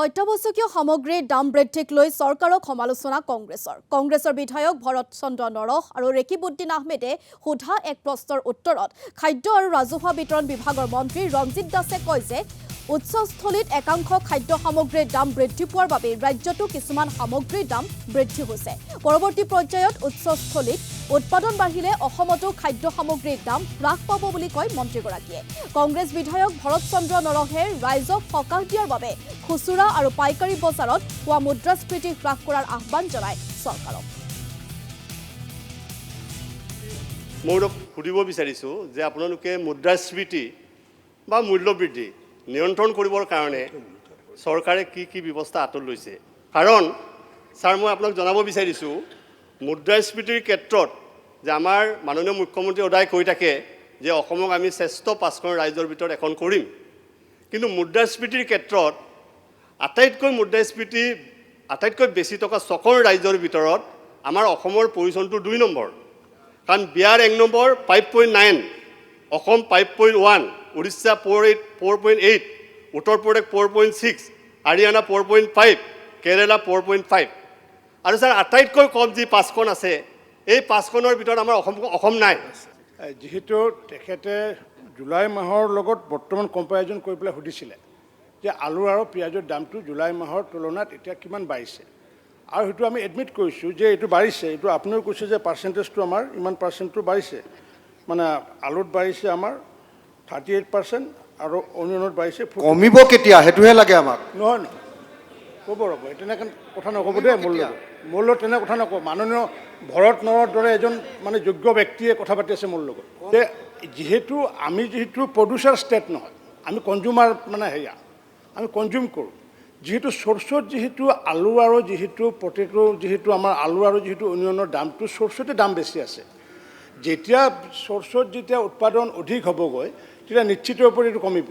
অত্যাৱশ্যকীয় সামগ্ৰীৰ দাম বৃদ্ধিক লৈ চৰকাৰক সমালোচনা কংগ্ৰেছৰ বিধায়ক ভৰত চন্দ্ৰ নৰহ আৰু ৰেকিবুদ্দিন আহমেদে সোধা এক প্ৰশ্নৰ উত্তৰত খাদ্য আৰু ৰাজহুৱা বিতৰণ বিভাগৰ মন্ত্ৰী ৰঞ্জিত দাসে কয় যে উৎসস্থলীত একাংশ খাদ্য সামগ্ৰীৰ দাম বৃদ্ধি পোৱাৰ বাবে ৰাজ্যতো কিছুমান সামগ্ৰীৰ দাম বৃদ্ধি হৈছে। পৰৱৰ্তী পৰ্যায়ত উৎসস্থলীত উৎপাদন বাঢ়িলে অসমতো খাদ্য সামগ্ৰীৰ দাম হ্ৰাস পাব বুলি কয় মন্ত্ৰীগৰাকীয়ে। কংগ্ৰেছ বিধায়ক ভৰত চন্দ্ৰ নৰহে ৰাইজক সকাহ দিয়াৰ বাবে খুচুৰা আৰু পাইকাৰী বজাৰত হোৱা মুদ্ৰাস্ফীতি হ্ৰাস কৰাৰ আহ্বান জনায় চৰকাৰক। মই সুধিব বিচাৰিছোঁ যে আপোনালোকে মুদ্ৰাস্ফীতি বা মূল্যবৃদ্ধি নিয়ন্ত্ৰণ কৰিবৰ কাৰণে চৰকাৰে কি ব্যৱস্থা হাতত লৈছে? কাৰণ ছাৰ, মই আপোনাক জনাব বিচাৰিছোঁ মুদ্ৰাস্ফীতিৰ ক্ষেত্ৰত যে আমাৰ মাননীয় মুখ্যমন্ত্ৰী সদায় কৈ থাকে যে অসমক আমি শ্ৰেষ্ঠ 5খন ৰাজ্যৰ ভিতৰত এখন কৰিম, কিন্তু মুদ্ৰাস্ফীতিৰ ক্ষেত্ৰত আটাইতকৈ বেছি টকা 6খন ৰাজ্যৰ ভিতৰত আমাৰ অসমৰ পজিশ্যনটো 2 নম্বৰ। কাৰণ বিহাৰ 1 নম্বৰ 5.9, অসম 5.1, উৰিষ্যা 4.8, উত্তৰ প্ৰদেশ 4.6, হাৰিয়ানা 4.5, কেৰেলা 4.5। আৰু ছাৰ, আটাইতকৈ কম যি 5খন আছে, এই 5খনৰ ভিতৰত আমাৰ অসম নাই। যিহেতু তেখেতে জুলাই মাহৰ লগত বৰ্তমান কম্পেৰিজন কৰি পেলাই সুধিছিলে যে আলু আৰু পিঁয়াজৰ দামটো জুলাই মাহৰ তুলনাত এতিয়া কিমান বাঢ়িছে, আৰু সেইটো আমি এডমিট কৰিছোঁ যে এইটো বাঢ়িছে। এইটো আপুনিও কৈছে যে পাৰ্চেণ্টেজটো আমাৰ ইমান পাৰ্চেণ্টটো বাঢ়িছে, মানে আলুত বাঢ়িছে আমাৰ 38% আৰু অনিয়নত বাঢ়িছে। কমিব কেতিয়া সেইটোহে লাগে আমাক। নহয় ক'ব ৰ'ব, তেনেকৈ কথা নক'ব দেই। মোৰ লগত তেনে কথা নক'ব। মাননীয় ভৰত নৰৰ দৰে এজন মানে যোগ্য ব্যক্তিয়ে কথা পাতি আছে মোৰ লগত যে যিহেতু প্ৰডিউচাৰ ষ্টেট নহয়, আমি কনজিউমাৰ মানে আমি কনজিউম কৰোঁ। যিহেতু চ'ৰ্চত আলু আৰু আমাৰ আলু আৰু অনিয়নৰ দামটো চ'ৰ্চতে দাম বেছি আছে। যেতিয়া চ'ৰ্চত উৎপাদন অধিক হ'বগৈ তেতিয়া নিশ্চিত ৰূপত এইটো কমিব।